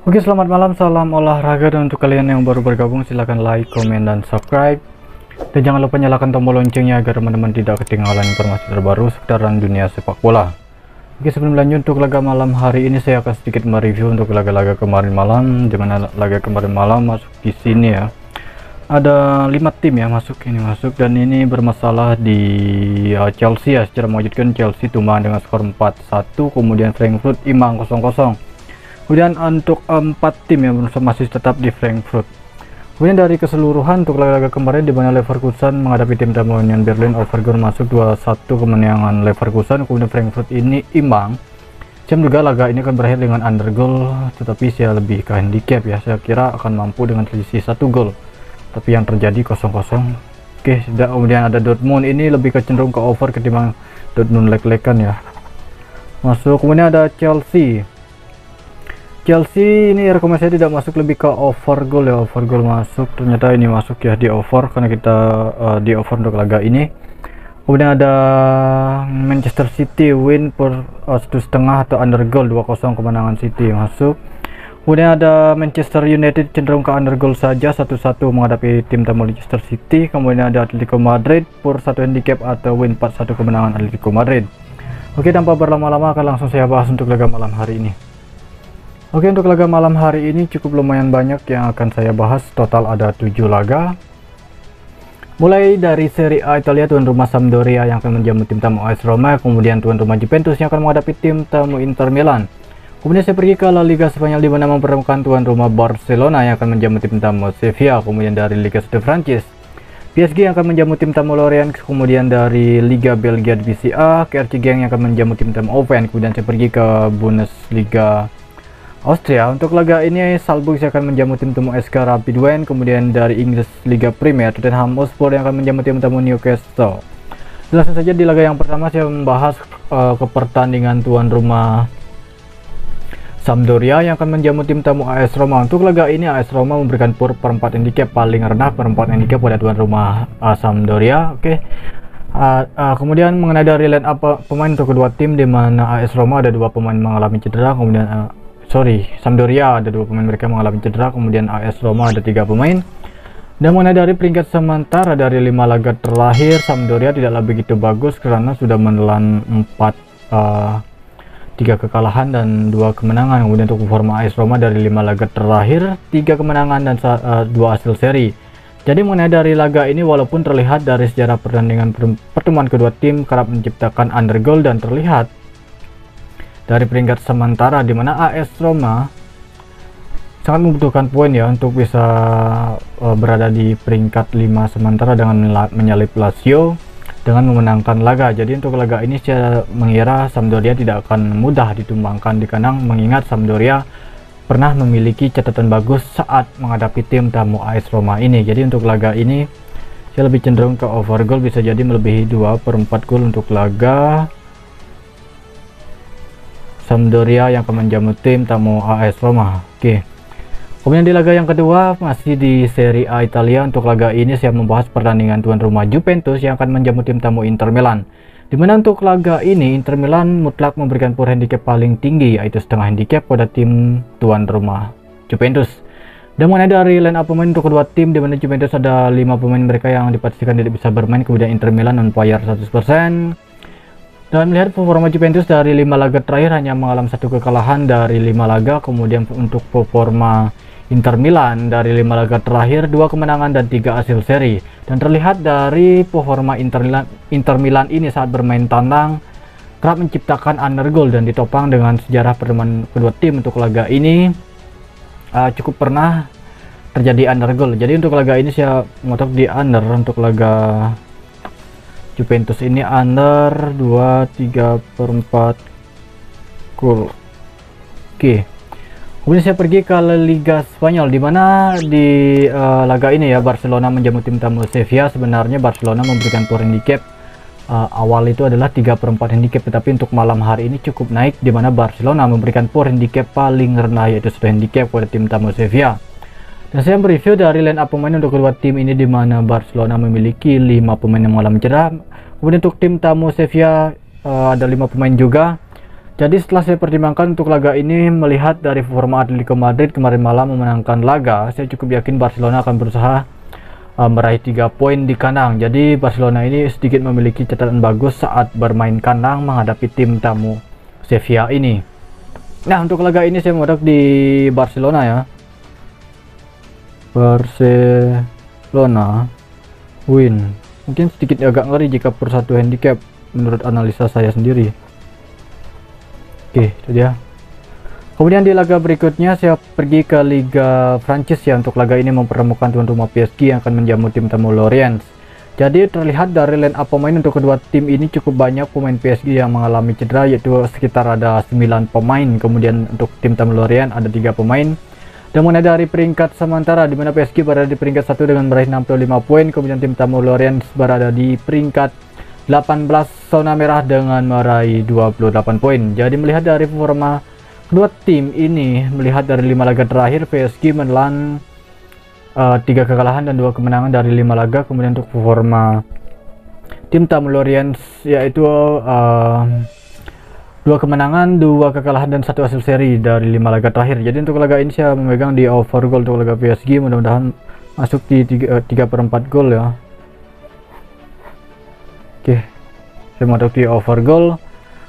Oke, selamat malam, salam olahraga. Dan untuk kalian yang baru bergabung, silahkan like, komen, dan subscribe. Dan jangan lupa nyalakan tombol loncengnya agar teman-teman tidak ketinggalan informasi terbaru seputaran dunia sepak bola. Oke, sebelum lanjut untuk laga malam hari ini, saya akan sedikit mereview untuk laga-laga kemarin malam. Dimana laga kemarin malam masuk di sini ya. Ada 5 tim ya masuk, dan ini bermasalah di Chelsea ya. Secara mengejutkan Chelsea tumbang dengan skor 4-1, kemudian Frankfurt imbang 0-0. Kemudian untuk 4 tim yang masih tetap di Frankfurt. Kemudian dari keseluruhan untuk laga kemarin, di mana Leverkusen menghadapi tim tamu Union Berlin, Overgoal masuk 2-1 kemenangan Leverkusen. Kemudian Frankfurt ini imbang. Saya juga laga ini akan berakhir dengan undergoal, tetapi saya lebih ke handicap ya. Saya kira akan mampu dengan selisih 1 gol. Tapi yang terjadi 0-0. Oke, kemudian ada Dortmund, ini lebih cenderung ke over ketimbang Dortmund leg-legan ya. Masuk. Kemudian ada Chelsea ini rekomendasi tidak masuk, lebih ke over goal ya. Over goal masuk, ternyata ini masuk ya di over, karena kita di over untuk laga ini. Kemudian ada Manchester City win per 1,5 atau under goal 2-0 kemenangan City masuk. Kemudian ada Manchester United cenderung ke under goal saja 1-1 menghadapi tim tamu Leicester City. Kemudian ada Atletico Madrid per 1 handicap atau win 4-1 kemenangan Atletico Madrid. Oke, tanpa berlama-lama akan langsung saya bahas untuk laga malam hari ini. Oke, untuk laga malam hari ini cukup lumayan banyak yang akan saya bahas. Total ada 7 laga. Mulai dari Serie A Italia, tuan rumah Sampdoria yang akan menjamu tim tamu AS Roma. Kemudian tuan rumah Juventus yang akan menghadapi tim tamu Inter Milan. Kemudian saya pergi ke La Liga Spanyol, di mana mempertemukan tuan rumah Barcelona yang akan menjamu tim tamu Sevilla. Kemudian dari Liga 1 Prancis, PSG yang akan menjamu tim tamu Lorient. Kemudian dari Liga Belgia Divisi A, KRC Genk yang akan menjamu tim tamu Oven. Kemudian saya pergi ke Bundesliga Austria. Untuk laga ini Salzburg akan menjamu tim tamu SK Rapid Wien. Kemudian dari Inggris Liga Premier, Tottenham Hotspur yang akan menjamu tim tamu Newcastle. Langsung saja di laga yang pertama saya membahas ke pertandingan tuan rumah Sampdoria yang akan menjamu tim tamu AS Roma. Untuk laga ini AS Roma memberikan per 4 handicap paling rendah, per 4 handicap pada tuan rumah Sampdoria. Oke. Kemudian mengenai dari line up pemain untuk kedua tim, di mana AS Roma ada 2 pemain mengalami cedera, kemudian Sampdoria ada 2 pemain mereka mengalami cedera, kemudian AS Roma ada 3 pemain. Dan mengenai dari peringkat sementara, dari 5 laga terakhir Sampdoria tidaklah begitu bagus karena sudah menelan 3 kekalahan dan 2 kemenangan. Kemudian untuk performa AS Roma dari 5 laga terakhir 3 kemenangan dan 2 hasil seri. Jadi mengenai dari laga ini, walaupun terlihat dari sejarah pertandingan pertemuan kedua tim kerap menciptakan undergoal, dan terlihat dari peringkat sementara di mana AS Roma sangat membutuhkan poin ya untuk bisa berada di peringkat 5 sementara dengan menyalip Lazio dengan memenangkan laga. Jadi untuk laga ini saya mengira Sampdoria tidak akan mudah ditumbangkan di kandang, mengingat Sampdoria pernah memiliki catatan bagus saat menghadapi tim tamu AS Roma ini. Jadi untuk laga ini saya lebih cenderung ke over goal, bisa jadi melebihi 2/4 gol untuk laga Sampdoria yang akan menjamu tim tamu AS Roma. Oke. Kemudian di laga yang kedua masih di Serie A Italia. Untuk laga ini saya membahas pertandingan tuan rumah Juventus yang akan menjamu tim tamu Inter Milan. Dimana untuk laga ini Inter Milan mutlak memberikan power handicap paling tinggi, yaitu setengah handicap pada tim tuan rumah Juventus. Dan mengenai dari line up pemain untuk kedua tim, dimana Juventus ada 5 pemain mereka yang dipastikan tidak bisa bermain, kemudian Inter Milan on fire 100%. Dan melihat performa Juventus dari 5 laga terakhir hanya mengalami 1 kekalahan dari 5 laga. Kemudian untuk performa Inter Milan dari 5 laga terakhir 2 kemenangan dan 3 hasil seri. Dan terlihat dari performa Inter Milan ini saat bermain tandang kerap menciptakan undergoal, dan ditopang dengan sejarah pertemuan kedua tim untuk laga ini cukup pernah terjadi undergoal. Jadi untuk laga ini saya ngotok di under. Untuk laga Juventus ini under 2/3/4 gol. Oke. Kemudian saya pergi ke Liga Spanyol, di mana di laga ini ya Barcelona menjamu tim tamu Sevilla. Sebenarnya Barcelona memberikan power handicap awal itu adalah 3/4 handicap, tetapi untuk malam hari ini cukup naik, di mana Barcelona memberikan power handicap paling rendah, yaitu 1 handicap pada tim tamu Sevilla. Dan saya mereview dari line up pemain untuk kedua tim ini, di mana Barcelona memiliki 5 pemain yang mengalami cedera. Kemudian untuk tim tamu Sevilla ada 5 pemain juga. Jadi setelah saya pertimbangkan untuk laga ini, melihat dari performa Atletico Madrid kemarin malam memenangkan laga, saya cukup yakin Barcelona akan berusaha meraih 3 poin di kandang. Jadi Barcelona ini sedikit memiliki catatan bagus saat bermain kandang menghadapi tim tamu Sevilla ini. Nah, untuk laga ini saya mengodok di Barcelona ya. Barcelona win. Mungkin sedikit agak ngeri jika per 1 handicap menurut analisa saya sendiri. Oke, itu dia. Kemudian di laga berikutnya saya pergi ke Liga Prancis ya. Untuk laga ini mempertemukan tuan rumah PSG yang akan menjamu tim tamu Lorient. Jadi terlihat dari line up pemain untuk kedua tim ini cukup banyak pemain PSG yang mengalami cedera, yaitu sekitar ada 9 pemain. Kemudian untuk tim tamu Lorient ada 3 pemain. Dan mana dari peringkat sementara di mana PSG berada di peringkat 1 dengan meraih 65 poin, kemudian tim tamu Lorient berada di peringkat 18 zona merah dengan meraih 28 poin. Jadi melihat dari performa kedua tim ini, melihat dari 5 laga terakhir PSG menelan 3 kekalahan dan 2 kemenangan dari 5 laga. Kemudian untuk performa tim tamu Lorient yaitu 2 kemenangan, 2 kekalahan dan 1 hasil seri dari 5 laga terakhir. Jadi untuk laga ini saya memegang di over goal untuk laga PSG, mudah-mudahan masuk di 3/4 gol ya. Oke, saya masuk di over goal.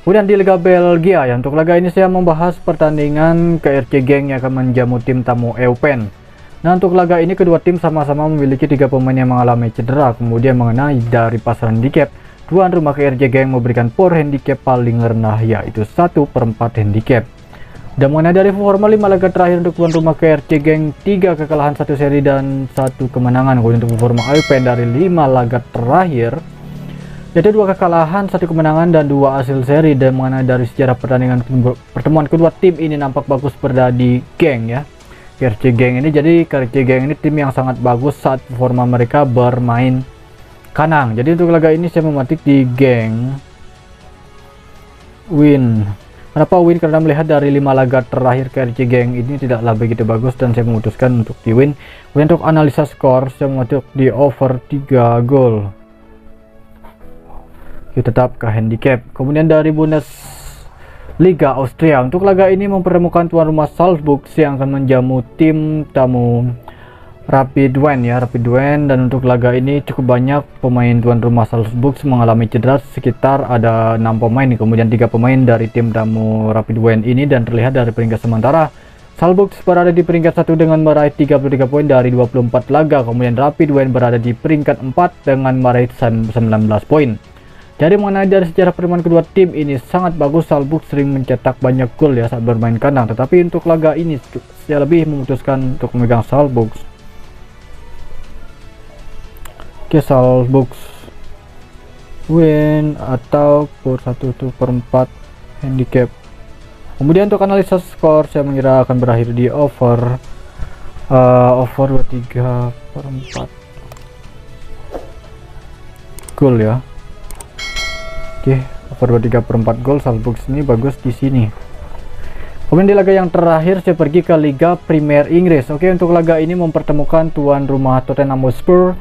Kemudian di Liga Belgia ya, untuk laga ini saya membahas pertandingan KRC Genk yang akan menjamu tim tamu Eupen. Nah, untuk laga ini kedua tim sama-sama memiliki 3 pemain yang mengalami cedera. Kemudian mengenai dari pasar handicap, tuan rumah KRC Genk memberikan por handicap paling rendah yaitu 1/4 handicap. Dan mengenai dari performa 5 laga terakhir untuk tuan rumah KRC Genk, 3 kekalahan, 1 seri dan 1 kemenangan. Kemudian untuk performa Eupen dari 5 laga terakhir yaitu 2 kekalahan, 1 kemenangan dan 2 hasil seri. Dan mengenai dari sejarah pertandingan pertemuan kedua tim ini nampak bagus berada di Genk ya. KRC Genk ini, jadi KRC Genk ini tim yang sangat bagus saat performa mereka bermain kandang. Jadi untuk laga ini saya mematik di Genk win. Kenapa win? Karena melihat dari 5 laga terakhir KRC Genk ini tidaklah begitu bagus dan saya memutuskan untuk di win. Kemudian untuk analisa skor saya mematik di over 3 gol. Kita tetap ke handicap. Kemudian dari Bundesliga Austria, untuk laga ini mempertemukan tuan rumah Salzburg yang akan menjamu tim tamu Rapid Wien ya, Rapid Wien. Dan untuk laga ini cukup banyak pemain tuan rumah Salzburg mengalami cedera, sekitar ada 6 pemain, kemudian 3 pemain dari tim tamu Rapid Wien ini. Dan terlihat dari peringkat sementara Salzburg berada di peringkat 1 dengan meraih 33 poin dari 24 laga. Kemudian Rapid Wien berada di peringkat 4 dengan meraih 19 poin. Jadi mengenai dari sejarah pertemuan kedua tim ini sangat bagus, Salzburg sering mencetak banyak gol ya saat bermain kandang. Tetapi untuk laga ini saya lebih memutuskan untuk memegang Salzburg. Oke, Salzburg win atau per 1/4 handicap. Kemudian untuk analisa skor saya mengira akan berakhir di over 23/4 gol ya. Oke, over 23/4 gol. Salzburg ini bagus di sini. Kemudian di laga yang terakhir saya pergi ke Liga Premier Inggris. Oke, untuk laga ini mempertemukan tuan rumah Tottenham Hotspur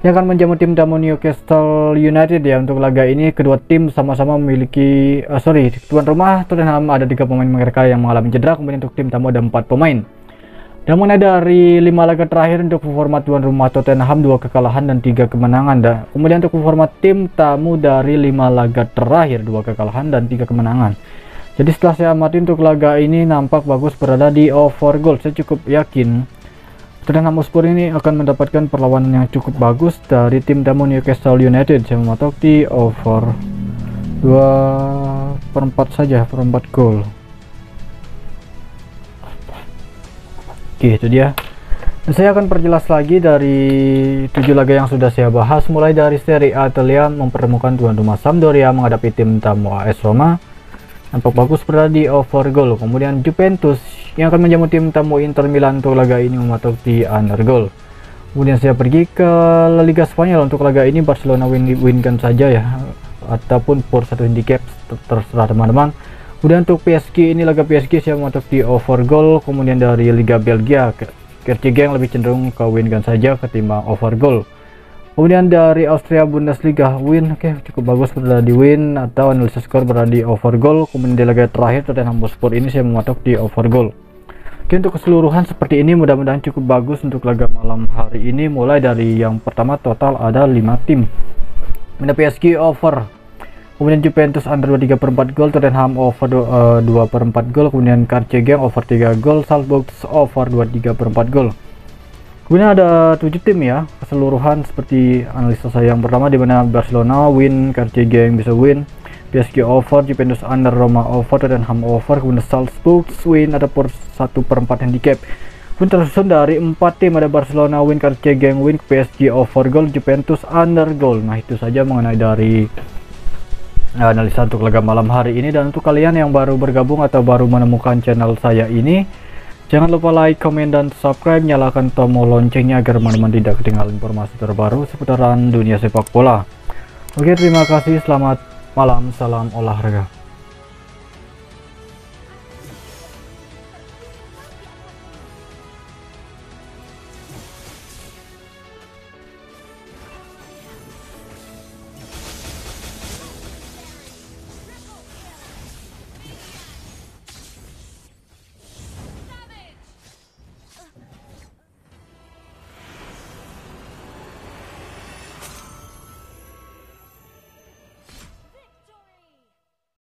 yang akan menjamu tim tamu Newcastle United ya. Untuk laga ini kedua tim sama-sama memiliki tuan rumah Tottenham ada 3 pemain mereka yang mengalami cedera. Kemudian untuk tim tamu ada 4 pemain. Dan mengenai dari 5 laga terakhir untuk performa tuan rumah Tottenham 2 kekalahan dan 3 kemenangan. Dan kemudian untuk performa tim tamu dari 5 laga terakhir 2 kekalahan dan 3 kemenangan. Jadi setelah saya amati untuk laga ini nampak bagus berada di over goal. Saya cukup yakin Tottenham Hotspur ini akan mendapatkan perlawanan yang cukup bagus dari tim tamu Newcastle United. Saya mematok di over 2/4 saja, per 4 gol. Oke, itu dia. Dan saya akan perjelas lagi dari 7 laga yang sudah saya bahas, mulai dari Serie A Italia mempertemukan tuan rumah Sampdoria menghadapi tim tamu AS Roma. Nampak bagus berada di over goal. Kemudian Juventus yang akan menjamu tim tamu Inter Milan untuk laga ini mematok di under goal. Kemudian saya pergi ke La Liga Spanyol. Untuk laga ini Barcelona winkan saja ya, ataupun por 1 handicap, terserah teman-teman. Kemudian untuk PSG ini laga PSG saya mematok di over goal. Kemudian dari Liga Belgia KRC Genk lebih cenderung ke winkan saja ketimbang over goal. Kemudian dari Austria Bundesliga, win, oke, cukup bagus berada di win atau analisis skor berada di over goal. Kemudian di laga terakhir Tottenham Hotspur ini saya mematok di over goal. Oke, untuk keseluruhan seperti ini mudah-mudahan cukup bagus untuk laga malam hari ini. Mulai dari yang pertama total ada 5 tim. Kemudian PSG over, kemudian Juventus under 23/4 gol, Tottenham over 2/4 gol, kemudian Karcegeng over 3 gol, Salzburg over 23/4 gol. Kemudian ada 7 tim ya keseluruhan seperti analisa saya yang pertama, di mana Barcelona win, Karcegeng bisa win, PSG over, Juventus under, Roma over, Tottenham over, kemudian Salzburg win ada per 1/4 handicap. Pun tersusun dari 4 tim, ada Barcelona win, Karcegeng win, PSG over goal, Juventus under goal. Nah itu saja mengenai dari analisa untuk laga malam hari ini. Dan untuk kalian yang baru bergabung atau baru menemukan channel saya ini, jangan lupa like, komen, dan subscribe, nyalakan tombol loncengnya agar teman-teman tidak ketinggalan informasi terbaru seputaran dunia sepak bola. Oke, terima kasih, selamat malam, salam olahraga.